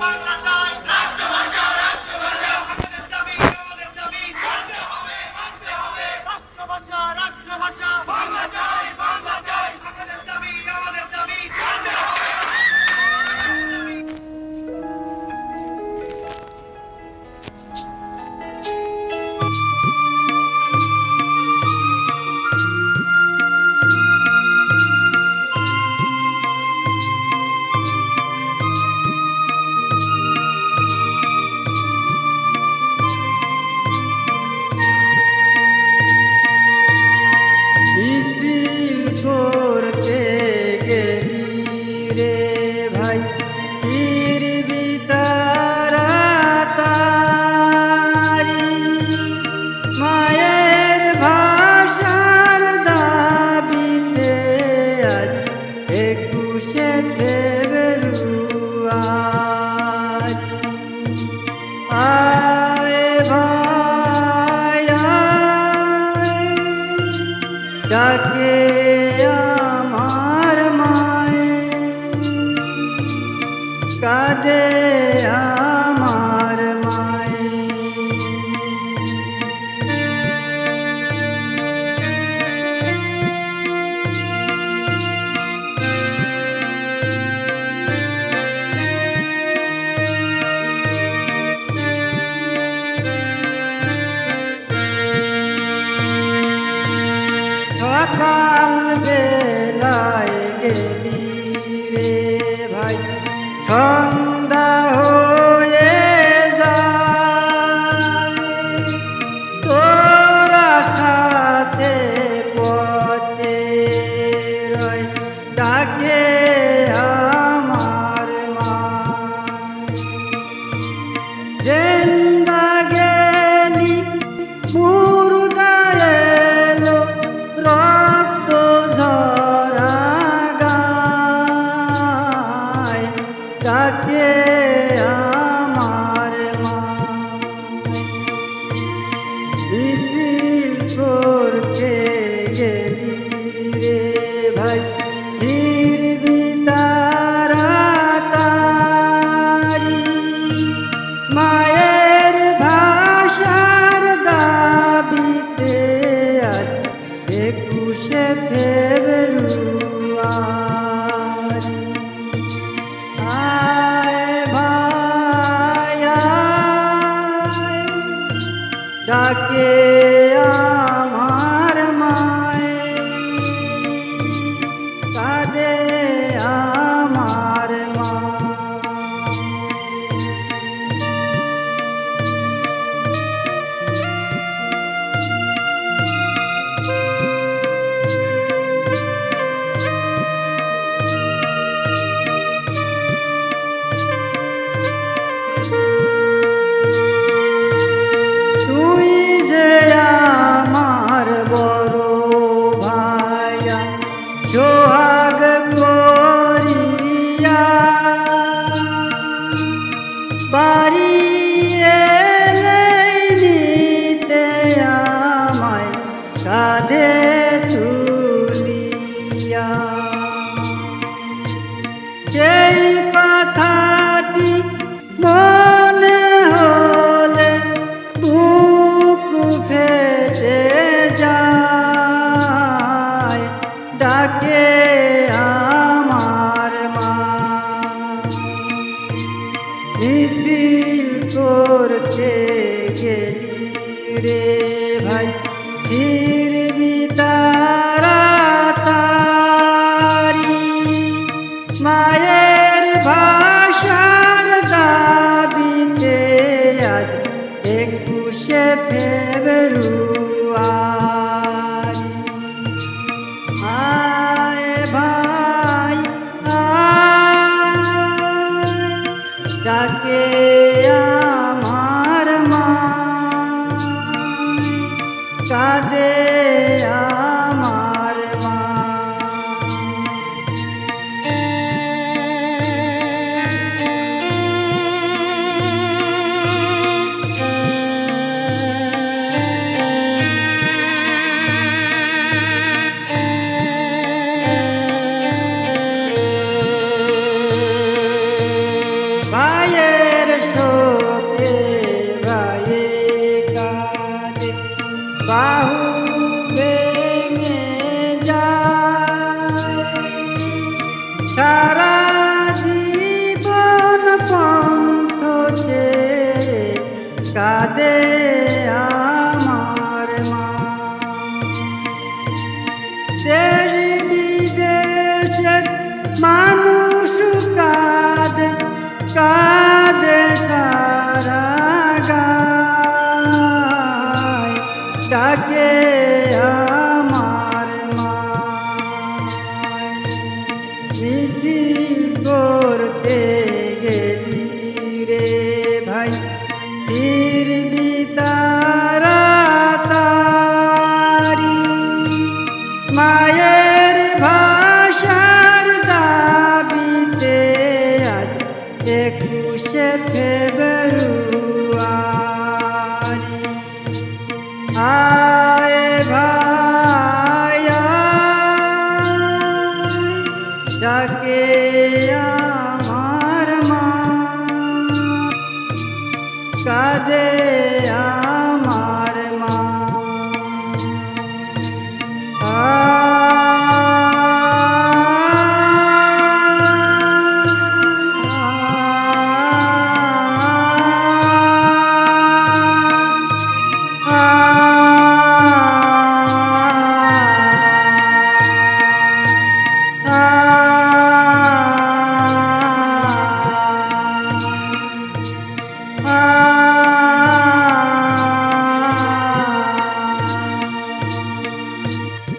বাংলা চাই, রাষ্ট্রভাষা, রাষ্ট্রভাষা, আমাদের দাবি, মানতে হবে, মানতে হবে, রাষ্ট্রভাষা, রাষ্ট্রভাষা, বাংলা চাই, আমাদের দাবি, মানতে হবে। করতে গেলি রে ভাই ফিরবি তাড়াতাড়ি মায়ের ভাষার দাবিতে আজ 21শে ফেব্রুয়ারি আয় ভাই আয় ডাকে আমার মায়ে কাঁদে আমার মায়ে সকাল বেলায় গেলি রে ভাই সন্ধ্যা হয়ে যায় তোরা সাথে পথে রয় ডাকে আমার মা জেন্দা গেলি মুর্দা এলো রক্ত ঝরা গায় ডাকে আমার মা মিছিল করতে গেলি রে ভাই ফিরবি তাড়াতাড়ি মায়ের ভাষার দাবিতে আজ 21শে ফেব্রুয়ারি আয় ভাই আয় ডাকে আমার মায়ে কাঁদে আমার মা তুই যে আমার বড় ভাইয়া সোহাগ করিয়া বাড়ি এলেই নিতে আমায় কাঁধে তুলিয়া সেই কথাটি মনে হলে বুক ফেটে যায় ডাকে আমার মা মিছিল করতে গেলি রে ভাই ফিরবি তাড়াতাড়ি মায়ের ভাষার দাবিতে আজ 21শে ফেব্রুয়ারি আয় ভাই আয় ডাকে আমার মা কাঁদে আমার মা সারা জীবন পন্থে কাঁদে আমার মা। দেশ বিদেশে মানুষ কাঁদে কাঁদে সারা গায় ডাকে আমার মা। মিছিল করতে গেলি রে ভাই ফিরবি তাড়াতাড়ি, মায়ের ভাষার দাবিতে আজ 21শে ফেব্রুয়ারি। আয় ভাই আয়, ডাকে আমার মা, কাঁদে